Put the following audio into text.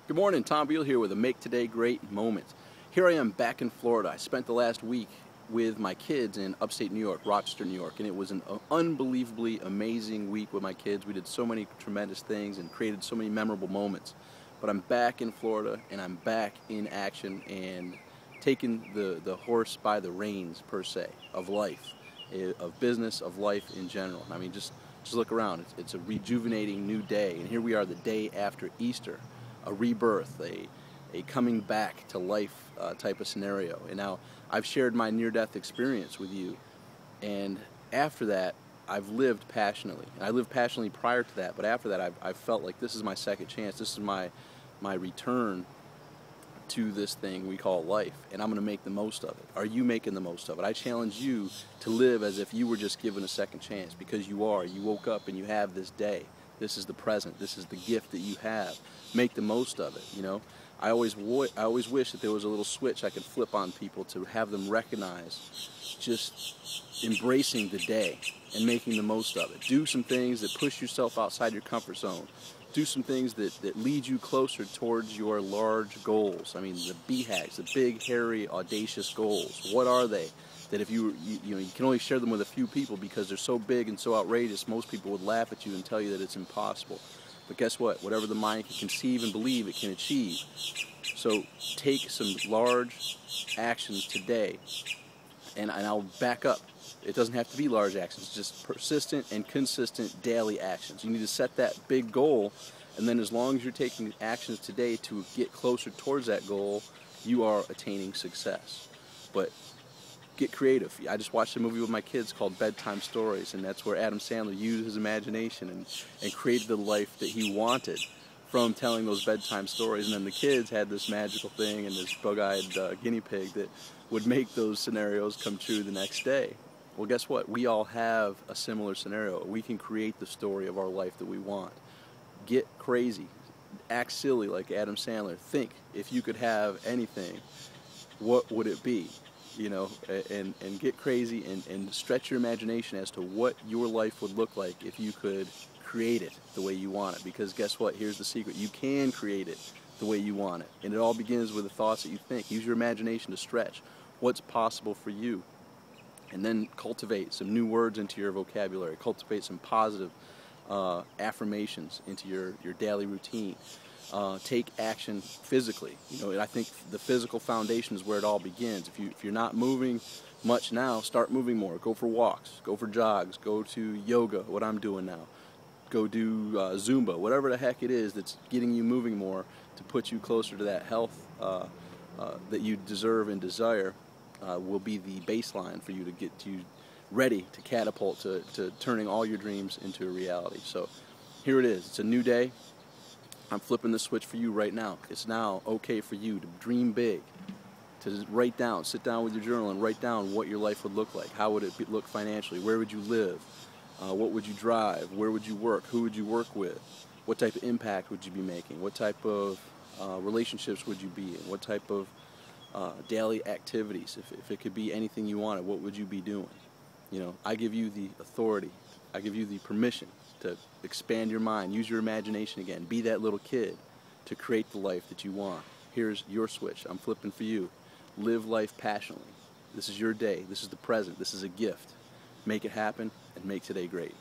Good morning, Tom Beal here with a Make Today Great moment. Here I am back in Florida. I spent the last week with my kids in upstate New York, Rochester, New York, and it was an unbelievably amazing week with my kids. We did so many tremendous things and created so many memorable moments. But I'm back in Florida and I'm back in action and taking the horse by the reins, per se, of life, of business, of life in general. I mean, just look around. It's a rejuvenating new day, and here we are the day after Easter. A rebirth, a coming back to life type of scenario. And now I've shared my near-death experience with you, and after that I've lived passionately. And I lived passionately prior to that, but after that I've felt like this is my second chance. This is my return to this thing we call life, and I'm going to make the most of it. Are you making the most of it? I challenge you to live as if you were just given a second chance, because you are. You woke up and you have this day. This is the present. This is the gift that you have. Make the most of it, you know. I always wish that there was a little switch I could flip on people to have them recognize just embracing the day and making the most of it. Do some things that push yourself outside your comfort zone. Do some things that lead you closer towards your large goals. I mean, the BHAGs, the big, hairy, audacious goals. What are they? That if you can only share them with a few people because they're so big and so outrageous, most people would laugh at you and tell you that it's impossible. But guess what? Whatever the mind can conceive and believe, it can achieve. So take some large actions today, and I'll back up. It doesn't have to be large actions, just persistent and consistent daily actions. You need to set that big goal, and then as long as you're taking actions today to get closer towards that goal, you are attaining success. But get creative. I just watched a movie with my kids called Bedtime Stories, and that's where Adam Sandler used his imagination and created the life that he wanted from telling those bedtime stories. And then the kids had this magical thing and this bug-eyed guinea pig that would make those scenarios come true the next day. Well, guess what? We all have a similar scenario. We can create the story of our life that we want. Get crazy. Act silly like Adam Sandler. Think, if you could have anything, what would it be? You know, and get crazy and stretch your imagination as to what your life would look like if you could create it the way you want it. Because guess what? Here's the secret. You can create it the way you want it. And it all begins with the thoughts that you think. Use your imagination to stretch what's possible for you. And then cultivate some new words into your vocabulary. Cultivate some positive affirmations into your daily routine. Take action physically. You know, and I think the physical foundation is where it all begins. If you're not moving much now, start moving more. Go for walks, go for jogs, go to yoga, what I'm doing now. Go do Zumba, whatever the heck it is that's getting you moving more to put you closer to that health that you deserve and desire will be the baseline for you to get you ready to catapult to turning all your dreams into a reality. So here it is. It's a new day. I'm flipping the switch for you right now. It's now okay for you to dream big, to write down, sit down with your journal and write down what your life would look like. How would it look financially? Where would you live? What would you drive? Where would you work? Who would you work with? What type of impact would you be making? What type of relationships would you be in? What type of daily activities? If it could be anything you wanted, what would you be doing? You know, I give you the authority. I give you the permission to expand your mind, use your imagination again, be that little kid to create the life that you want. Here's your switch. I'm flipping for you. Live life passionately. This is your day. This is the present. This is a gift. Make it happen and make today great.